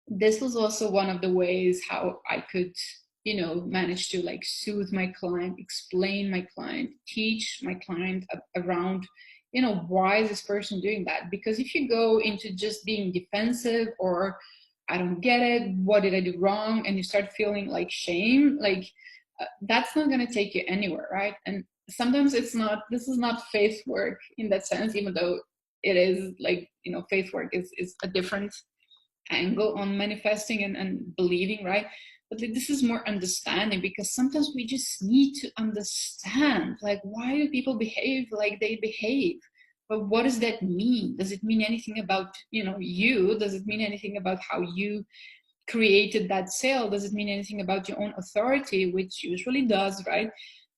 this was also one of the ways how I could, manage to, like, soothe my client, explain my client, teach my client around, why is this person doing that? Because if you go into just being defensive, or I don't get it, what did I do wrong? And you start feeling like shame, like that's not going to take you anywhere, right? And sometimes this is not faith work in that sense, even though it is, like, faith work is a different angle on manifesting and believing, right? But this is more understanding, because sometimes we just need to understand, like, why do people behave like they behave? But what does that mean? Does it mean anything about, you? Does it mean anything about how you created that sale? Does it mean anything about your own authority, which usually does, right?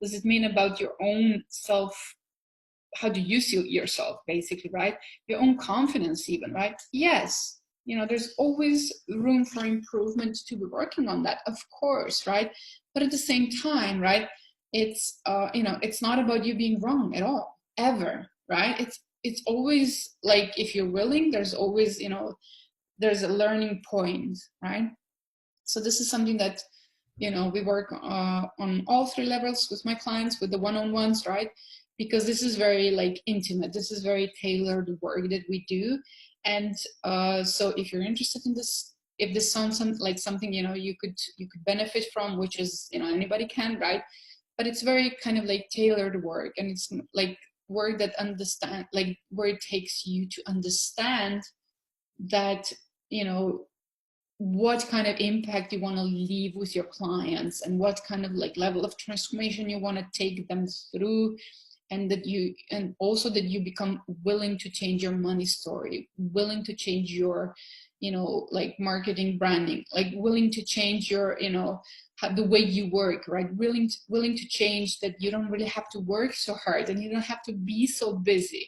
Does it mean about your own self? How do you see yourself, basically, right? Your own confidence even, right? Yes, there's always room for improvement to be working on that, of course, right? But at the same time, right, it's not about you being wrong at all, ever, right? It's always like, if you're willing, there's always, there's a learning point, right? So this is something that, we work on all 3 levels with my clients, with the one-on-ones, right? Because this is very, like, intimate. This is very tailored work that we do. And so if you're interested in this, if this sounds like something, you could benefit from, which is, anybody can, right? But it's very kind of like tailored work, and it's like work that understand, like, where it takes you to understand that, what kind of impact you want to leave with your clients, and what kind of, like, level of transformation you want to take them through, and also that you become willing to change your money story, willing to change your, like, marketing, branding, like, willing to change your, the way you work, right? Willing to change, that you don't really have to work so hard, and you don't have to be so busy,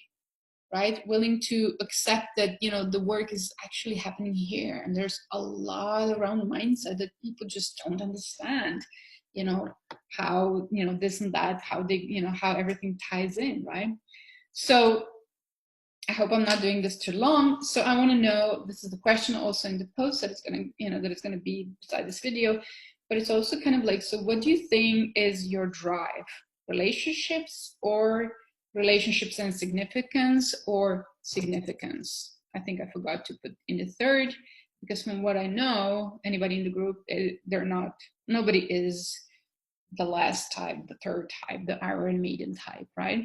right? Willing to accept that, the work is actually happening here. And there's a lot around mindset that people just don't understand, how, this and that, how they, how everything ties in, right? So I hope I'm not doing this too long. So I want to know, this is the question also in the post that it's going to, that it's going to be beside this video, but it's also kind of like, so what do you think is your drive? Relationships, or relationships and significance, or significance? I think I forgot to put in the third, because from what I know, anybody in the group, nobody is the last type, the third type, the Iron Maiden type, right?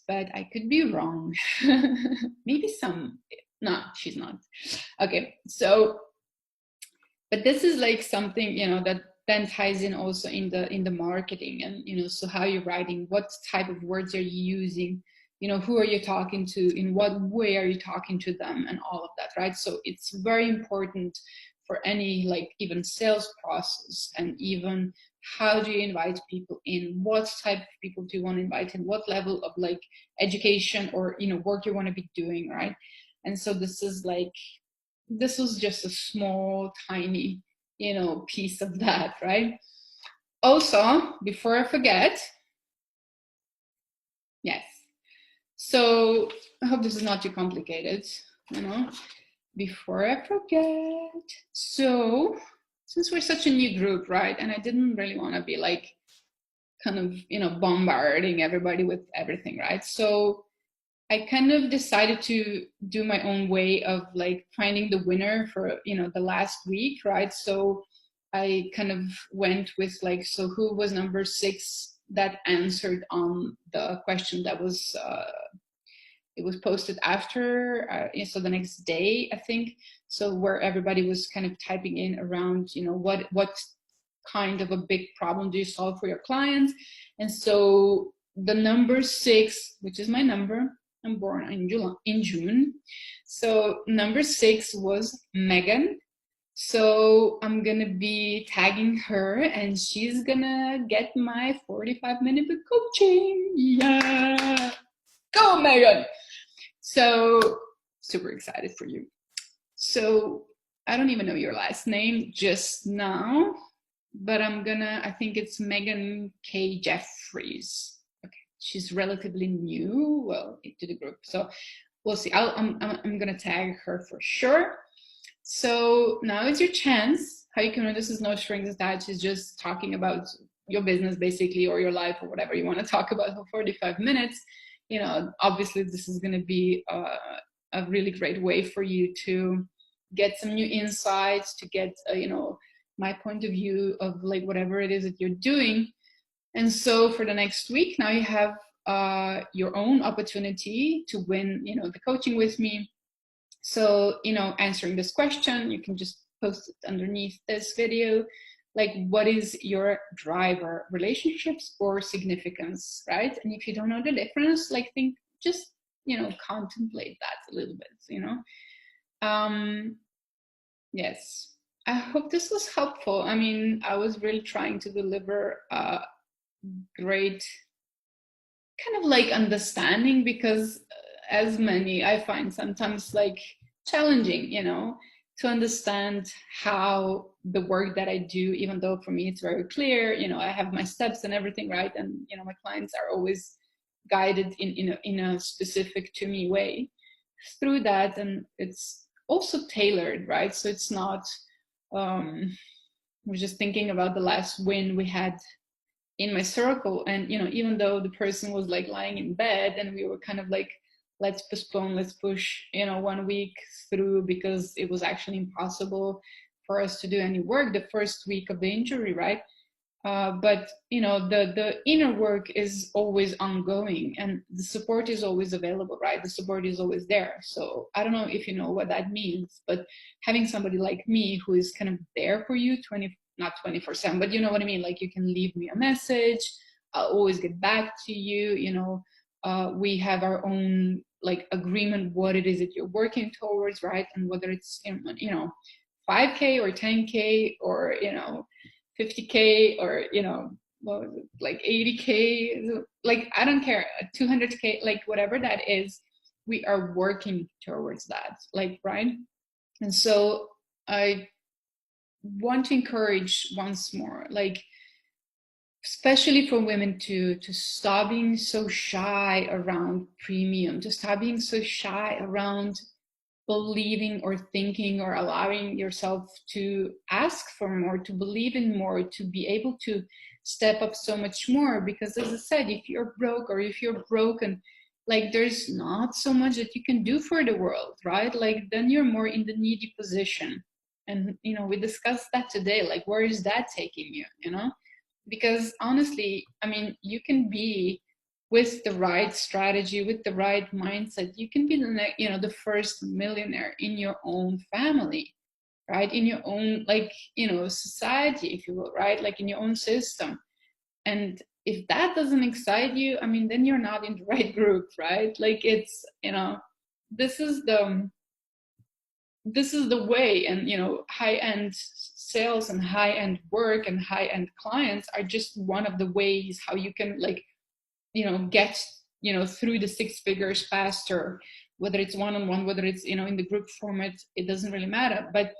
But I could be wrong. Maybe some, no, she's not. Okay, so, but this is like something, that then ties in also in the marketing, and, so how you're writing, what type of words are you using, who are you talking to, in what way are you talking to them, and all of that, right? So it's very important for any, like, even sales process, and even how do you invite people in, what type of people do you want to invite in, what level of, like, education or, work you want to be doing, right? And so this was just a small, tiny, piece of that, right? Also, before I forget, yes, So I hope this is not too complicated, you know, before I forget. So since we're such a new group, right, and I didn't really want to be like kind of, you know, bombarding everybody with everything, right? So I kind of decided to do my own way of like finding the winner for, you know, the last week, right? So I kind of went with like, so who was number 6 that answered on the question that was it was posted after, so the next day, I think. So where everybody was kind of typing in around, you know, what kind of a big problem do you solve for your clients? And so the number 6, which is my number, I'm born in June. So number 6 was Megan. So I'm gonna be tagging her, and she's gonna get my 45-minute coaching. Yeah, go Megan! So super excited for you. So I don't even know your last name just now, but I think it's Megan K. Jeffries. Okay, she's relatively new, well, to the group. So we'll see. I'm gonna tag her for sure. So now it's your chance. How you can know this is no strings attached. It's just talking about your business basically, or your life, or whatever you want to talk about for 45 minutes. You know, obviously this is going to be a really great way for you to get some new insights, to get, you know, my point of view of like whatever it is that you're doing. And so for the next week, now you have your own opportunity to win, you know, the coaching with me. So, you know, answering this question, you can just post it underneath this video. Like, what is your driver, relationships or significance, right? And if you don't know the difference, like think, just, you know, contemplate that a little bit, you know. Yes, I hope this was helpful. I mean, I was really trying to deliver a great kind of like understanding, because as many I find sometimes like challenging, you know, to understand how the work that I do, even though for me it's very clear, you know, I have my steps and everything, right? And, you know, my clients are always guided in a specific to me way through that. And it's also tailored, right? So it's not, we're just thinking about the last win we had in my circle, and, you know, even though the person was like lying in bed and we were kind of like, let's postpone, let's push, you know, 1 week through, because it was actually impossible for us to do any work the first week of the injury, right? But, you know, the inner work is always ongoing, and the support is always available, right? The support is always there. So I don't know if you know what that means, but having somebody like me who is kind of there for you not 24/7, but you know what I mean? Like, you can leave me a message, I'll always get back to you, you know. We have our own like agreement what it is that you're working towards, right? And whether it's, you know, 5K or 10K or, you know, 50K or, you know, what was it, like 80K, like I don't care, 200K, like whatever that is, we are working towards that, like, right? And so I want to encourage once more, like, especially for women to stop being so shy around premium, to stop being so shy around believing or thinking or allowing yourself to ask for more, to believe in more, to be able to step up so much more. Because as I said, if you're broke or if you're broken, like there's not so much that you can do for the world, right? Like then you're more in the needy position. And, you know, we discussed that today, like where is that taking you, you know? Because honestly, I mean, you can be with the right strategy, with the right mindset, you can be you know, the first millionaire in your own family, right? In your own, like, you know, society, if you will, right? Like in your own system. And if that doesn't excite you, I mean, then you're not in the right group, right? Like it's, you know, this is the way. And, you know, high-end sales and high-end work and high-end clients are just one of the ways how you can, like, you know, get, you know, through the 6 figures faster, whether it's one-on-one, whether it's, you know, in the group format, it doesn't really matter. But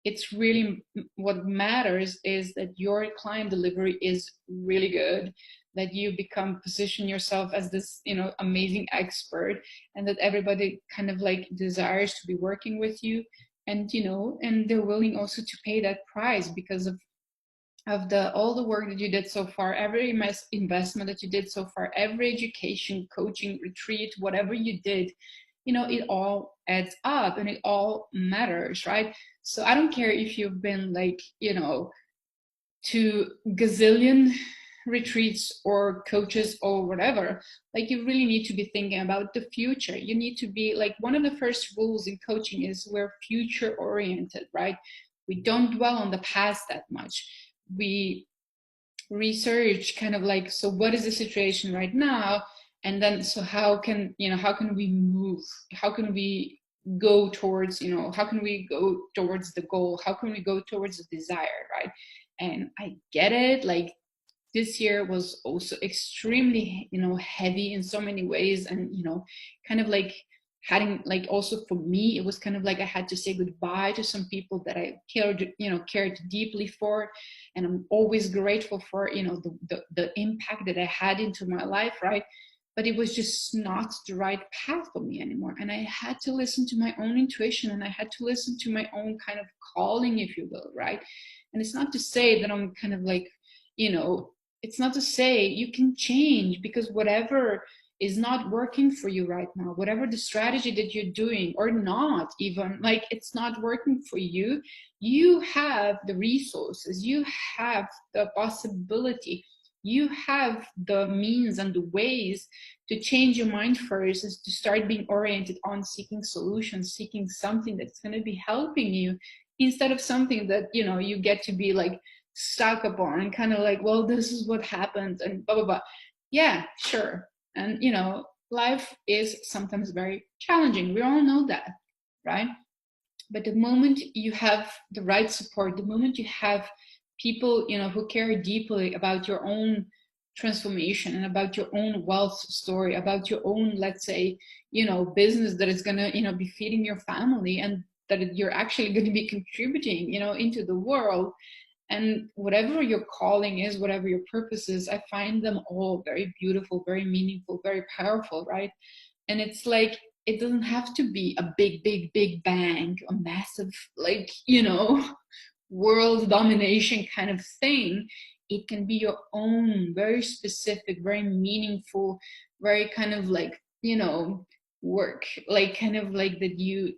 it's really, what matters is that your client delivery is really good, that you position yourself as this, you know, amazing expert, and that everybody kind of like desires to be working with you, and you know, and they're willing also to pay that price because of the all the work that you did so far, every investment that you did so far, every education, coaching, retreat, whatever you did, you know, it all adds up and it all matters, right? So I don't care if you've been like, you know, to gazillion retreats or coaches or whatever, like you really need to be thinking about the future. You need to be like, one of the first rules in coaching is we're future oriented, right? We don't dwell on the past that much. We research kind of like, so what is the situation right now, and then so how can, you know, how can we move, how can we go towards, you know, how can we go towards the goal, how can we go towards the desire, right? And I get it, like this year was also extremely, you know, heavy in so many ways, and you know, kind of like having like, also for me it was kind of like I had to say goodbye to some people that I cared, you know, cared deeply for, and I'm always grateful for, you know, the impact that I had into my life, right? But it was just not the right path for me anymore, and I had to listen to my own intuition, and I had to listen to my own kind of calling, if you will, right? And it's not to say that I'm kind of like, you know, it's not to say you can change, because whatever is not working for you right now, whatever the strategy that you're doing, or not even, like it's not working for you, you have the resources, you have the possibility, you have the means and the ways to change your mind first, is to start being oriented on seeking solutions, seeking something that's going to be helping you, instead of something that, you know, you get to be like stuck upon and kind of like, well, this is what happened and blah blah blah. Yeah, sure. And you know, life is sometimes very challenging, we all know that, right? But the moment you have the right support, the moment you have people, you know, who care deeply about your own transformation and about your own wealth story, about your own, let's say, you know, business that is going to, you know, be feeding your family, and that you're actually going to be contributing, you know, into the world, and whatever your calling is, whatever your purpose is, I find them all very beautiful, very meaningful, very powerful, right? And it's like, it doesn't have to be a big bang, a massive, like, you know, world domination kind of thing. It can be your own very specific, very meaningful, very kind of like, you know, work, like kind of like that you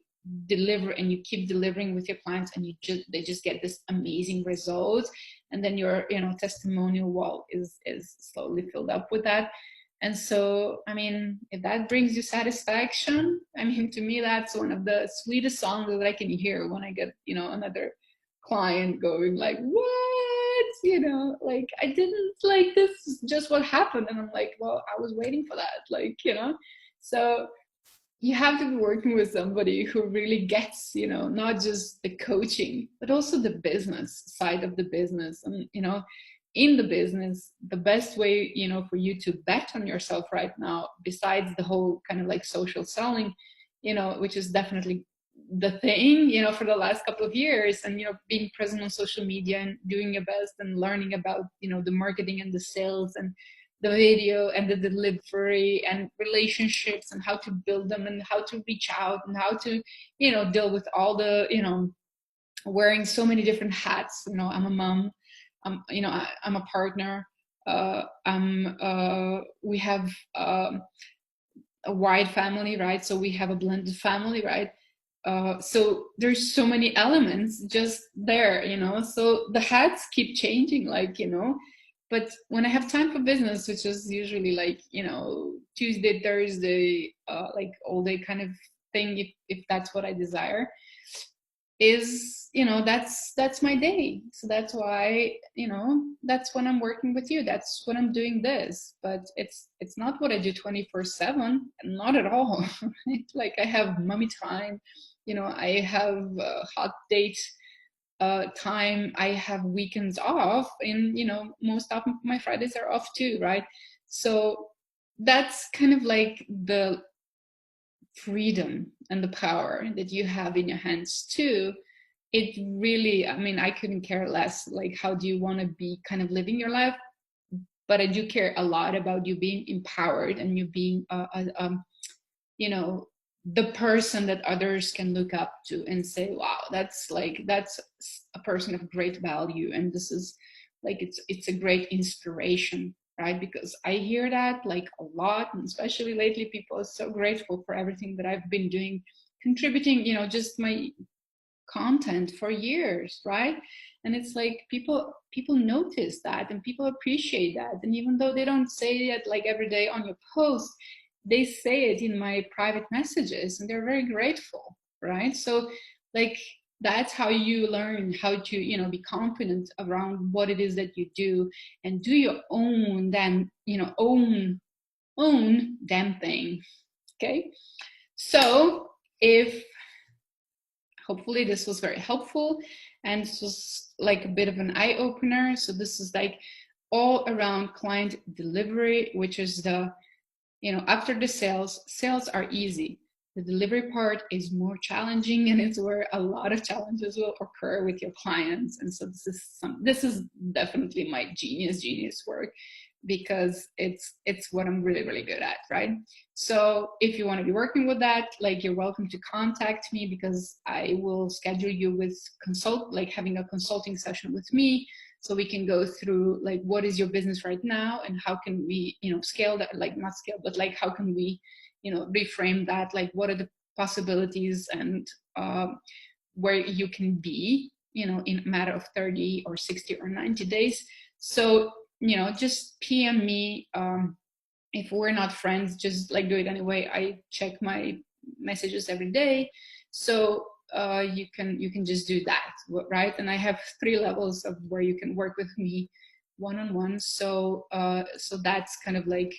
deliver and you keep delivering with your clients, and they just get this amazing result, and then your, you know, testimonial wall is slowly filled up with that. And so, I mean, if that brings you satisfaction, I mean, to me, that's one of the sweetest songs that I can hear when I get, you know, another client going like, what, you know, like, I didn't, like, this is just what happened. And I'm like, well, I was waiting for that, like, you know. So you have to be working with somebody who really gets, you know, not just the coaching, but also the business side of the business. And, you know, in the business, the best way, you know, for you to bet on yourself right now, besides the whole kind of like social selling, you know, which is definitely the thing, you know, for the last couple of years, and, you know, being present on social media and doing your best and learning about, you know, the marketing and the sales and the video and the delivery and relationships and how to build them and how to reach out and how to, you know, deal with all the, you know, wearing so many different hats. You know, I'm a mom, you know, I'm a partner, we have a wide family, right? So we have a blended family, right? So there's so many elements just there, you know, so the hats keep changing, like, you know. But when I have time for business, which is usually like, you know, Tuesday, Thursday, like all day kind of thing, if that's what I desire, is, you know, that's my day. So that's why, you know, that's when I'm working with you, that's when I'm doing this. But it's not what I do 24/7, not at all. Right? Like, I have mommy time, you know, I have hot date time, I have weekends off, and, you know, most of my Fridays are off too, right? So that's kind of like the freedom and the power that you have in your hands too. It really, I mean, I couldn't care less, like, how do you want to be kind of living your life? but I do care a lot about you being empowered and you being you know, the person that others can look up to and say, wow, that's a person of great value, and this is like, it's a great inspiration, right? Because I hear that like a lot, and especially lately, people are so grateful for everything that I've been doing, contributing, you know, just my content for years, right? And it's like people notice that and people appreciate that, and even though they don't say it like every day on your post, they say it in my private messages, and they're very grateful, right? So like, that's how you learn how to, you know, be confident around what it is that you do, and do your own damn, you know, own damn thing. Okay, so if hopefully this was very helpful, and this was like a bit of an eye-opener. So this is like all around client delivery, which is the, you know, after the sales are easy. The delivery part is more challenging, and it's where a lot of challenges will occur with your clients. And so this is definitely my genius work, because it's what I'm really, really good at, right? So if you want to be working with that, like, you're welcome to contact me, because I will schedule you with having a consulting session with me, so we can go through like, what is your business right now, and how can we, you know, scale that, like not scale, but like, how can we, you know, reframe that, like what are the possibilities, and where you can be, you know, in a matter of 30 or 60 or 90 days. So, you know, just PM me. If we're not friends, just like do it anyway. I check my messages every day. So you can just do that, right? And I have 3 levels of where you can work with me one-on-one. So so that's kind of like,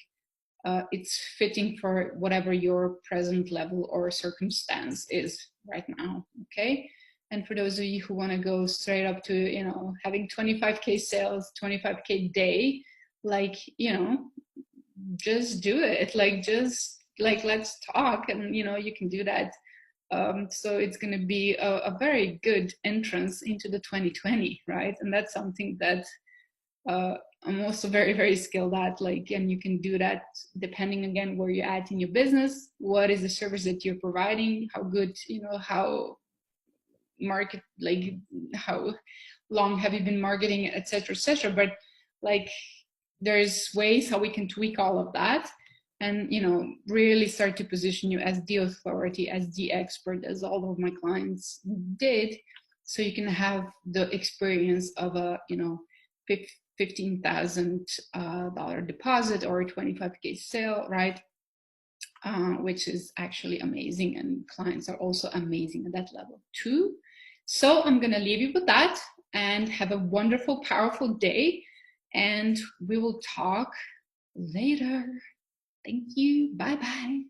it's fitting for whatever your present level or circumstance is right now. Okay. And for those of you who want to go straight up to, you know, having 25K sales, 25K day, like, you know, just do it. Like, just like, let's talk, and, you know, you can do that. So it's going to be a very good entrance into the 2020, right? And that's something that I'm also very, very skilled at, like, and you can do that depending, again, where you're at in your business, what is the service that you're providing, how good, you know, how market, like how long have you been marketing, etc. But like, there's ways how we can tweak all of that, and, you know, really start to position you as the authority, as the expert, as all of my clients did, so you can have the experience of a, you know, $15,000 deposit or a 25K sale, right? Which is actually amazing, and clients are also amazing at that level too. So I'm gonna leave you with that, and have a wonderful, powerful day, and we will talk later. Thank you. Bye bye.